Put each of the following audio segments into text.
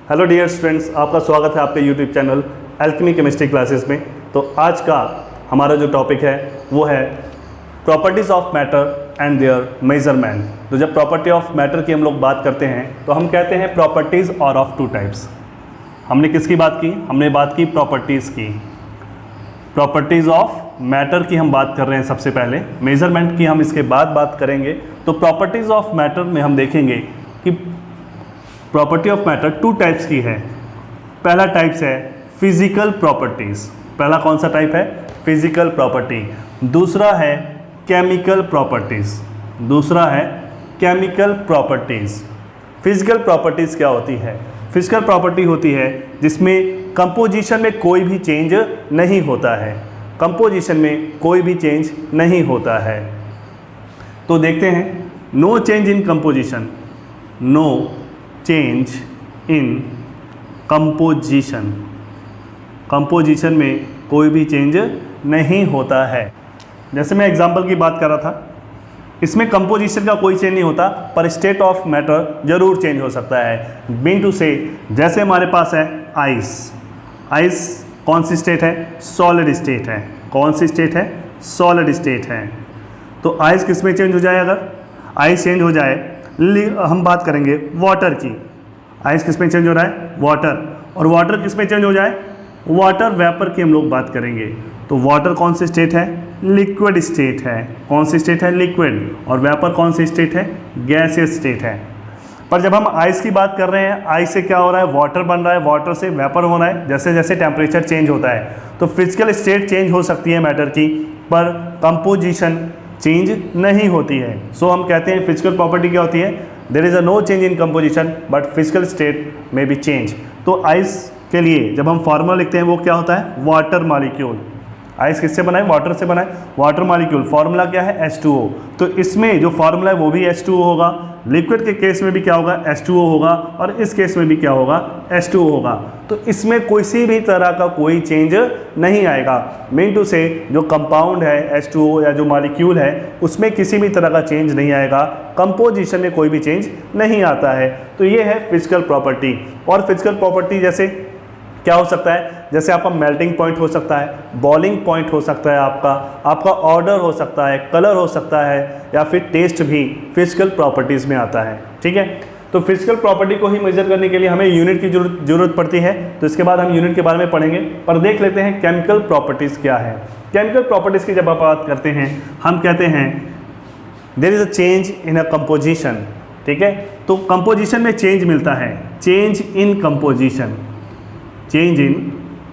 Hello dear students, आपका स्वागत है आपके YouTube channel alchemy chemistry classes में। तो आज का हमारा जो टॉपिक है वो है properties of matter and there measurement. तो जब प्रॉपर्टी ऑफ मैटर की हम लोग बात करते हैं तो हम कहते हैं प्रॉपर्टीज़ और ऑफ टू टाइप्स। हमने किसकी बात की? हमने बात की प्रॉपर्टीज़ की। प्रॉपर्टीज़ ऑफ मैटर की हम बात कर रहे हैं सबसे पहले, मेजरमेंट की हम इसके बाद बात करेंगे। तो प्रॉपर्टीज़ ऑफ मैटर में हम देखेंगे कि property of matter two types की है। पहला टाइप्स है फिजिकल प्रॉपर्टीज़। पहला कौन सा टाइप है? Physical property. दूसरा है केमिकल प्रॉपर्टीज़। दूसरा है केमिकल प्रॉपर्टीज़। फिजिकल प्रॉपर्टीज़ क्या होती है? फिजिकल प्रॉपर्टी होती है जिसमें कंपोजिशन में कोई भी चेंज नहीं होता है। कंपोजिशन में कोई भी चेंज नहीं होता है। तो देखते हैं, no change in composition. No change in composition. Composition में कोई भी चेंज नहीं होता है। जैसे मैं एग्जांपल की बात कर रहा था, इसमें कंपोजिशन का कोई चेंज नहीं होता पर स्टेट ऑफ मैटर जरूर चेंज हो सकता है। मीन टू से, जैसे हमारे पास है आइस। आइस कौन सी स्टेट है? सॉलिड स्टेट है। कौन सी स्टेट है? सॉलिड स्टेट है। तो आइस किस में चेंज हो जाए? अगर आइस चेंज हो जाए, हम बात करेंगे वाटर की। आइस किस में चेंज हो रहा है? वाटर। और वाटर किस में चेंज हो जाए? वाटर वेपर की हम लोग बात करेंगे। तो वाटर कौन सी स्टेट है? लिक्विड स्टेट है। कौन सी स्टेट है? लिक्विड। और वेपर कौन सी स्टेट है? गैसियस स्टेट है। पर जब हम आइस की बात कर रहे हैं, आइस से क्या हो रहा है? वाटर बन रहा है, वाटर से वेपर हो रहा है। जैसे जैसे टेम्परेचर चेंज होता है तो फिजिकल स्टेट चेंज हो सकती है मैटर की, पर कंपोजिशन चेंज नहीं होती है। सो हम कहते हैं फिजिकल प्रॉपर्टी क्या होती है? There is a no change in composition but physical state में बी चेंज। तो आइस के लिए जब हम फार्मूला लिखते हैं वो क्या होता है? Water molecule. आइस किससे बना है? वाटर से बना है। वाटर मॉलिक्यूल फार्मूला क्या है? H2O। तो इसमें जो फार्मूला है वो भी H2O होगा। लिक्विड के केस में भी क्या होगा? H2O होगा। और इस केस में भी क्या होगा? H2O होगा। तो इसमें किसी भी तरह का कोई चेंज नहीं आएगा। मीन टू से, जो कंपाउंड है H2O या जो मॉलिक्यूल है उसमें किसी भी तरह का चेंज नहीं आएगा। कंपोजिशन में कोई भी चेंज नहीं आता है। तो ये है फिजिकल प्रॉपर्टी। और फिजिकल प्रॉपर्टी जैसे क्या हो सकता है? जैसे आपका मेल्टिंग पॉइंट हो सकता है, बॉइलिंग पॉइंट हो सकता है, आपका ऑर्डर हो सकता है, कलर हो सकता है, या फिर टेस्ट भी फिजिकल प्रॉपर्टीज़ में आता है। ठीक है, तो फिजिकल प्रॉपर्टी को ही मेजर करने के लिए हमें यूनिट की जरूरत पड़ती है। तो इसके बाद हम यूनिट के बारे में पढ़ेंगे, पर देख लेते हैं केमिकल प्रॉपर्टीज़ क्या है। केमिकल प्रॉपर्टीज़ की जब आप बात करते हैं, हम कहते हैं there is a change in a composition. ठीक है, तो कंपोजिशन में चेंज मिलता है। Change in composition. Change in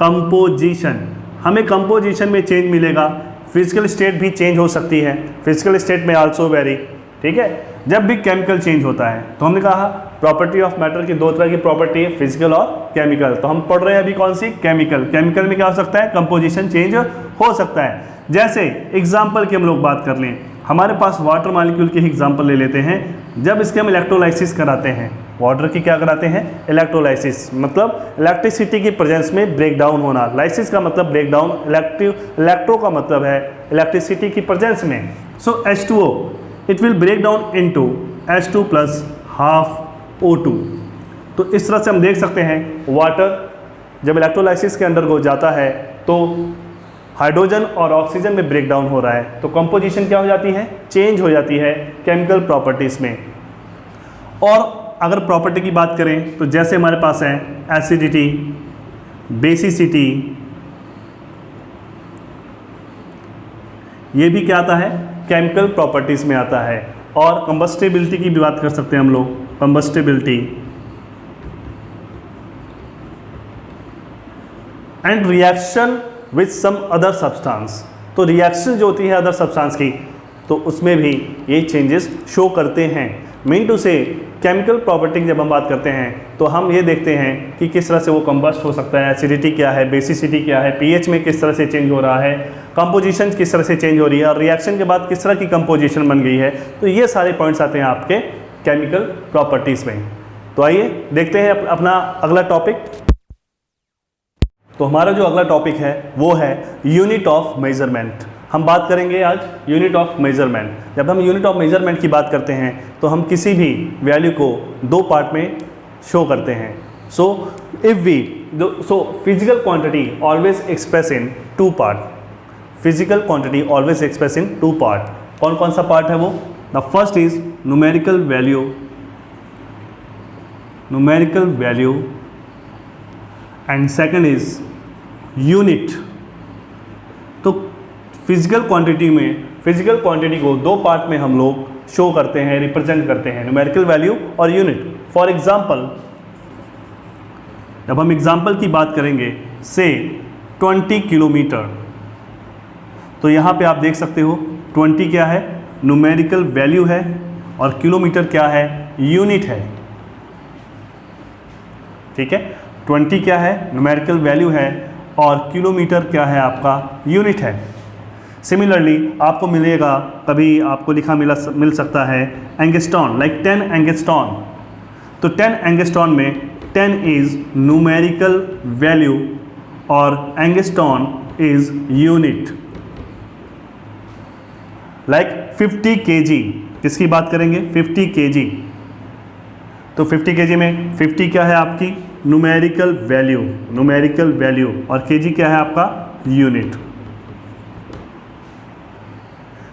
composition, हमें कंपोजिशन में चेंज मिलेगा। फिजिकल स्टेट भी चेंज हो सकती है। फिजिकल स्टेट में आल्सो वेरी। ठीक है, जब भी केमिकल चेंज होता है तो हमने कहा प्रॉपर्टी ऑफ मैटर की दो तरह की प्रॉपर्टी है, फिजिकल और केमिकल। तो हम पढ़ रहे हैं अभी कौन सी? केमिकल। केमिकल में क्या हो सकता है? कंपोजिशन चेंज हो सकता है। जैसे एग्जाम्पल की हम लोग बात कर लें, हमारे पास वाटर मॉलिक्यूल की एग्जाम्पल ले लेते हैं। जब इसके हम इलेक्ट्रोलाइसिस कराते हैं, वाटर की क्या कराते हैं? इलेक्ट्रोलाइसिस, मतलब इलेक्ट्रिसिटी की प्रेजेंस में ब्रेक डाउन होना। लाइसिस का मतलब ब्रेक डाउन, इलेक्ट्रो का मतलब है इलेक्ट्रिसिटी की प्रेजेंस में। So H2O it will break down into H2 plus half O2। तो इस तरह से हम देख सकते हैं वाटर जब इलेक्ट्रोलाइसिस के अंडर जाता है तो हाइड्रोजन और ऑक्सीजन में ब्रेक डाउन हो रहा है। तो कंपोजिशन क्या हो जाती है? चेंज हो जाती है केमिकल प्रॉपर्टीज़ में। और अगर प्रॉपर्टी की बात करें तो जैसे हमारे पास है एसिडिटी, बेसिसिटी, ये भी क्या आता है? केमिकल प्रॉपर्टीज़ में आता है। और कंबस्टिबिलिटी की भी बात कर सकते हैं हम लोग। Combustibility and reaction with some other substance. तो रिएक्शन जो होती है अदर सब्सटेंस की, तो उसमें भी ये चेंजेस शो करते हैं। मीन टू से, केमिकल प्रॉपर्टी की जब हम बात करते हैं तो हम ये देखते हैं कि किस तरह से वो कंबस्ट हो सकता है, एसिडिटी क्या है, बेसिसिटी क्या है, पीएच में किस तरह से चेंज हो रहा है, कंपोजिशन किस तरह से चेंज हो रही है, और रिएक्शन के बाद किस तरह की कंपोजिशन बन गई है। तो ये सारे पॉइंट्स आते हैं आपके केमिकल प्रॉपर्टीज़ में। तो आइए देखते हैं अपना अगला टॉपिक। तो हमारा जो अगला टॉपिक है वो है यूनिट ऑफ मेजरमेंट। हम बात करेंगे आज यूनिट ऑफ मेजरमेंट। जब हम यूनिट ऑफ मेजरमेंट की बात करते हैं तो हम किसी भी वैल्यू को दो पार्ट में शो करते हैं। So if we so physical quantity always express in two part. Physical quantity always express in two part. कौन कौन सा पार्ट है वो? The first is numerical value and second is unit. तो फिजिकल क्वांटिटी को दो पार्ट में हम लोग शो करते हैं, रिप्रेजेंट करते हैं, न्यूमेरिकल वैल्यू और यूनिट. फॉर एग्जांपल, जब हम एग्जांपल की बात करेंगे से 20 किलोमीटर, तो यहाँ पे आप देख सकते हो 20 क्या है? न्यूमेरिकल वैल्यू है और किलोमीटर क्या है? यूनिट है. ठीक है, 20 क्या है? न्यूमेरिकल वैल्यू है और किलोमीटर क्या है? आपका यूनिट है. सिमिलरली आपको मिलेगा, कभी आपको लिखा मिल सकता है एंगस्ट्रॉन, लाइक 10 एंगस्ट्रॉन. तो 10 एंगस्ट्रॉन में 10 इज न्यूमेरिकल वैल्यू और angstrom is unit. Like 50 kg, किसकी बात करेंगे? 50 kg. तो 50 kg में 50 क्या है? आपकी न्यूमेरिकल वैल्यू और kg क्या है? आपका यूनिट.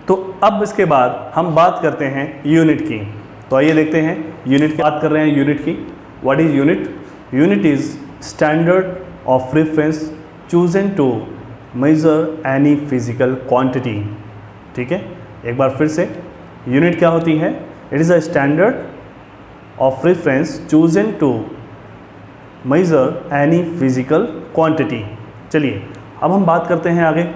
तो अब इसके बाद हम बात करते हैं यूनिट की. तो आइए देखते हैं यूनिट की बात कर रहे हैं. यूनिट की, what is unit? Unit is standard of reference chosen to measure any physical quantity. ठीक है, एक बार फिर से, यूनिट क्या होती है? It is a standard of reference chosen to measure any physical quantity. चलिए अब हम बात करते हैं आगे.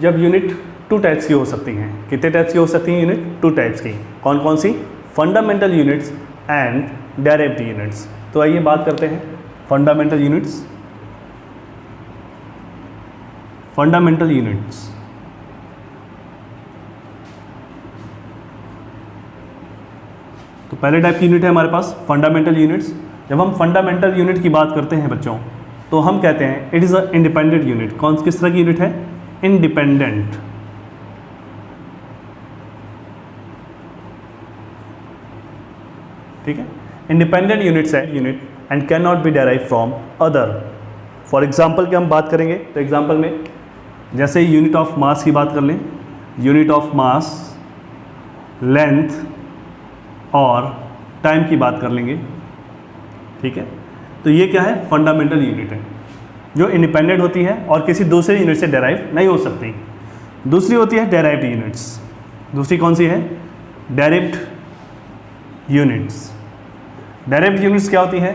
जब यूनिट 2 टाइप्स की हो सकती हैं. कितने टाइप्स की हो सकती हैं यूनिट? 2 टाइप्स की. कौन कौन सी? Fundamental units and derivative units. तो आइए बात करते हैं फंडामेंटल यूनिट्स. तो पहले टाइप की यूनिट है हमारे पास फंडामेंटल यूनिट्स. जब हम फंडामेंटल यूनिट की बात करते हैं बच्चों, तो हम कहते हैं it is a independent unit. किस तरह की यूनिट है? इंडिपेंडेंट. ठीक है, इंडिपेंडेंट यूनिट्स है unit and can not be derive from other. For example की हम बात करेंगे, तो एग्जाम्पल में जैसे यूनिट ऑफ मास की बात कर लें, यूनिट ऑफ मास, लेंथ और टाइम की बात कर लेंगे. ठीक है, तो ये क्या है? फंडामेंटल यूनिट है जो इंडिपेंडेंट होती है और किसी दूसरे यूनिट से डेराइव नहीं हो सकती. दूसरी होती है डेराइव्ड यूनिट्स. दूसरी कौन सी है? Derived units. डेराइव्ड यूनिट्स क्या होती है?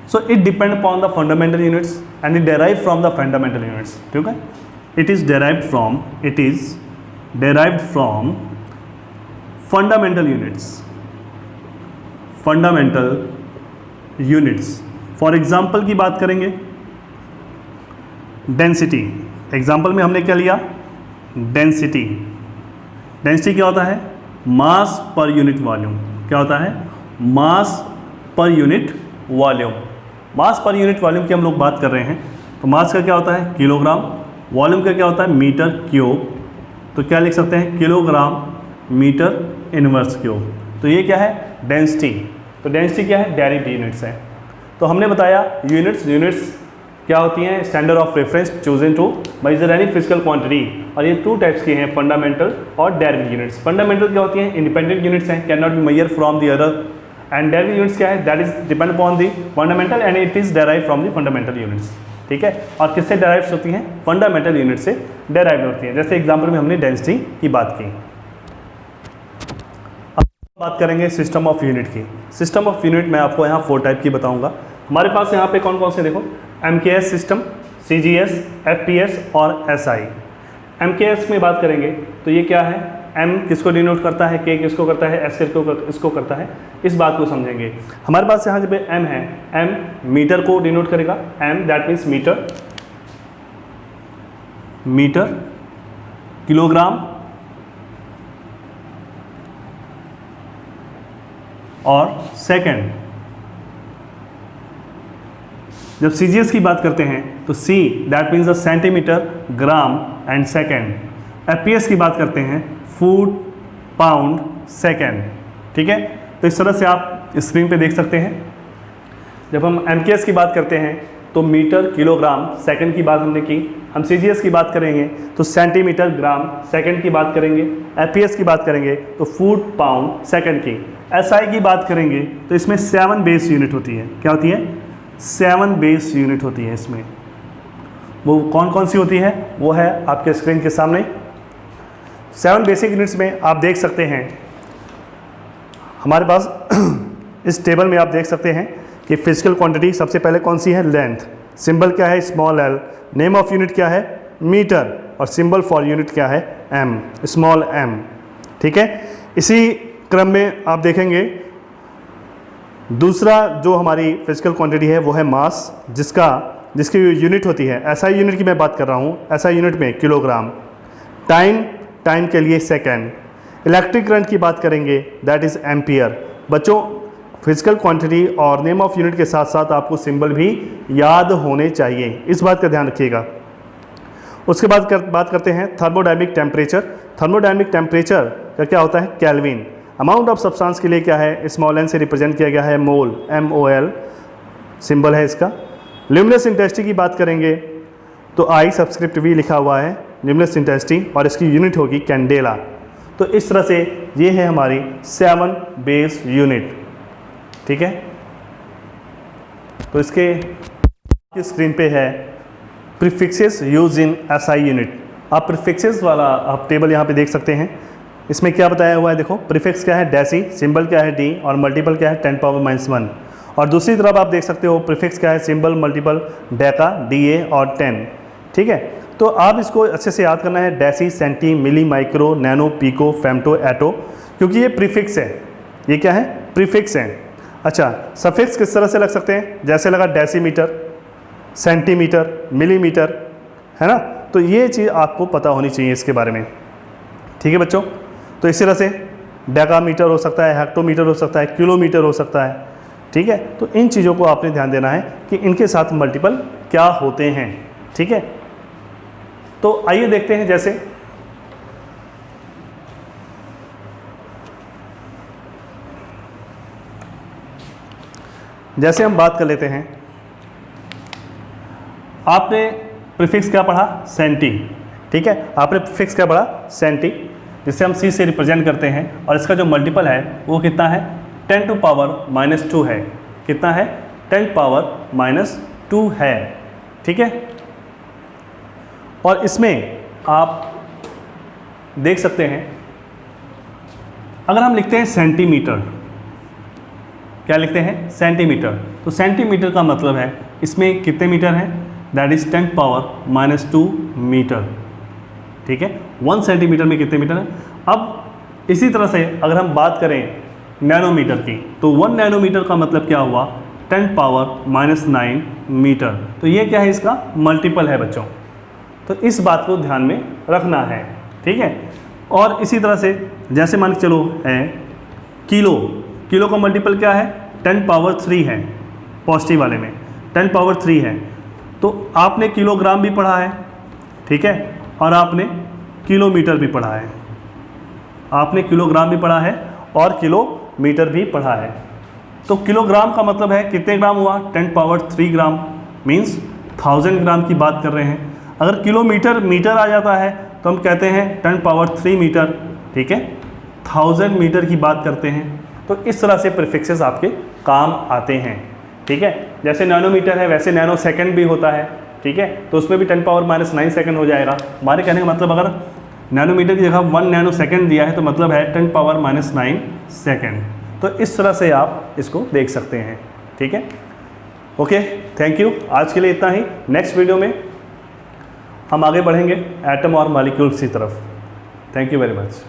So it depend upon the fundamental units and it derive from the fundamental units. ठीक है, it is derived from fundamental units. For example की बात करेंगे, डेंसिटी. एग्जाम्पल में हमने क्या लिया? डेंसिटी. डेंसिटी क्या होता है? मास पर यूनिट वॉल्यूम. क्या होता है? मास पर यूनिट वॉल्यूम. मास पर यूनिट वॉल्यूम की हम लोग बात कर रहे हैं. तो मास का क्या होता है? किलोग्राम. वॉल्यूम का क्या होता है? Metre cube. तो क्या लिख सकते हैं? Kilogram metre inverse cube. तो ये क्या है? डेंसिटी. तो डेंसिटी क्या है? डेराइव्ड यूनिट्स है. तो हमने बताया यूनिट्स क्या होती हैं? Standard of reference chosen to measure any physical quantity. और ये 2 टाइप्स की हैं, फंडामेंटल और डेरिवेटिव यूनिट्स. फंडामेंटल क्या होती हैं? इंडिपेंडेंट यूनिट्स हैं, can not be measure from the other. And derivative units क्या है? That is depend upon the fundamental and it is derive from the fundamental units. ठीक है, और किससे डेराइव होती हैं? फंडामेंटल यूनिट से डेराइव होती हैं. जैसे एग्जाम्पल में हमने डेंसिटी की बात की. अब बात करेंगे सिस्टम ऑफ यूनिट की. सिस्टम ऑफ यूनिट मैं आपको यहाँ 4 टाइप की बताऊँगा. हमारे पास यहाँ पे कौन कौन से देखो, MKS सिस्टम, CGS, FPS और SI. MKS में बात करेंगे तो ये क्या है? M किसको डिनोट करता है, K किसको करता है, S किसको करता है, इस बात को समझेंगे. हमारे पास यहाँ जब M है, M मीटर को डिनोट करेगा. M that means metre, kilogram और सेकंड. जब CGS की बात करते हैं तो C that means the centimetre, gram and second. FPS की बात करते हैं फुट, पाउंड, सेकेंड. ठीक है, तो इस तरह से आप स्क्रीन पे देख सकते हैं. जब हम MKS की बात करते हैं तो मीटर किलोग्राम सेकंड की बात हमने की। हम CGS की बात करेंगे तो सेंटीमीटर ग्राम सेकंड की बात करेंगे। FPS की बात करेंगे तो फुट पाउंड सेकंड की। SI की बात करेंगे तो इसमें 7 बेस यूनिट होती है। क्या होती है? 7 बेस यूनिट होती है इसमें। वो कौन कौन सी होती है वो है आपके स्क्रीन के सामने। 7 बेसिक यूनिट्स में आप देख सकते हैं हमारे पास इस टेबल में आप देख सकते हैं कि फिजिकल क्वांटिटी सबसे पहले कौन सी है? लेंथ। सिंबल क्या है? Small l। Name of unit क्या है? मीटर। और सिंबल फॉर यूनिट क्या है? m, small m। ठीक है, इसी क्रम में आप देखेंगे दूसरा जो हमारी फिजिकल क्वांटिटी है वो है मास, जिसकी यूनिट होती है SI यूनिट की मैं बात कर रहा हूँ। SI यूनिट में किलोग्राम। टाइम के लिए सेकेंड। इलेक्ट्रिक करंट की बात करेंगे दैट इज़ एम्पियर। बच्चों, फिजिकल क्वांटिटी और नेम ऑफ यूनिट के साथ साथ आपको सिंबल भी याद होने चाहिए, इस बात का ध्यान रखिएगा। उसके बाद बात करते हैं थर्मोडायनेमिक टेम्परेचर। थर्मोडायनेमिक टेम्परेचर का क्या होता है? केल्विन। अमाउंट ऑफ सब्सटेंस के लिए क्या है? स्मॉल n से रिप्रेजेंट किया गया है मोल, MOL सिंबल है इसका। ल्यूमिनस इंटेंसिटी की बात करेंगे तो I सबस्क्रिप्ट V लिखा हुआ है ल्यूमिनस इंटेंसिटी, और इसकी यूनिट होगी कैंडेला। तो इस तरह से ये है हमारी 7 बेस यूनिट। ठीक है, तो इसके स्क्रीन पे है prefixes use in SI unit. आप प्रीफिक्सेस वाला आप टेबल यहाँ पे देख सकते हैं। इसमें क्या बताया हुआ है? देखो, प्रीफिक्स क्या है? डेसी। सिंबल क्या है? D। और मल्टीपल क्या है? 10⁻⁻1। और दूसरी तरफ आप देख सकते हो प्रीफिक्स क्या है? सिंबल, मल्टीपल, डेका, DA और 10। ठीक है, तो आप इसको अच्छे से याद करना है। डेसी, सेंटी, मिली, माइक्रो, नैनो, पीको, फेम्टो, एटो, क्योंकि ये प्रीफिक्स है। ये क्या है? प्रीफिक्स है। अच्छा, सफिक्स किस तरह से लग सकते हैं? जैसे लगा डेसीमीटर, सेंटीमीटर, मिलीमीटर, है ना। तो ये चीज़ आपको पता होनी चाहिए इसके बारे में। ठीक है बच्चों, तो इस तरह से डेकामीटर हो सकता है, हेक्टोमीटर हो सकता है, किलोमीटर हो सकता है। ठीक है, तो इन चीज़ों को आपने ध्यान देना है कि इनके साथ मल्टीपल क्या होते हैं। ठीक है, तो आइए देखते हैं। जैसे हम बात कर लेते हैं, आपने प्रीफिक्स क्या पढ़ा? सेंटी। ठीक है, आपने प्रीफिक्स क्या पढ़ा? सेंटी, जिसे हम C से रिप्रेजेंट करते हैं। और इसका जो मल्टीपल है वो कितना है? 10⁻⁻2 है। कितना है? 10⁻⁻2 है। ठीक है, और इसमें आप देख सकते हैं अगर हम लिखते हैं सेंटीमीटर, क्या लिखते हैं? सेंटीमीटर। तो सेंटीमीटर का मतलब है इसमें कितने मीटर हैं? That is 10⁻⁻2 metre. ठीक है, 1 सेंटीमीटर में कितने मीटर हैं? अब इसी तरह से अगर हम बात करें नैनोमीटर की, तो 1 नैनोमीटर का मतलब क्या हुआ? 10⁻⁻9 मीटर। तो ये क्या है? इसका मल्टीपल है बच्चों। तो इस बात को ध्यान में रखना है। ठीक है, और इसी तरह से जैसे मान के चलो है किलो का मल्टीपल क्या है? 10⁻3 है। पॉजिटिव वाले में 10⁻3 है। तो आपने किलोग्राम भी पढ़ा है। ठीक है, और आपने किलोमीटर भी पढ़ा है। आपने किलोग्राम भी पढ़ा है और किलोमीटर भी पढ़ा है। तो किलोग्राम का मतलब है कितने ग्राम हुआ? 10⁻3 ग्राम, मीन्स 1000 ग्राम की बात कर रहे हैं। अगर किलोमीटर मीटर आ जाता है तो हम कहते हैं 10⁻3 मीटर। ठीक है, 1000 मीटर की बात करते हैं। तो इस तरह से प्रीफिक्सेस आपके काम आते हैं। ठीक है, जैसे नैनोमीटर है वैसे नैनो सेकंड भी होता है। ठीक है, तो उसमें भी 10⁻⁻9 सेकंड हो जाएगा। हमारे कहने का मतलब अगर नैनोमीटर की जगह 1 नैनो सेकंड दिया है तो मतलब है 10⁻⁻9 सेकंड। तो इस तरह से आप इसको देख सकते हैं। ठीक है, ओके, थैंक यू। आज के लिए इतना ही। नेक्स्ट वीडियो में हम आगे बढ़ेंगे एटम और मॉलिक्यूल्स की तरफ। Thank you very much.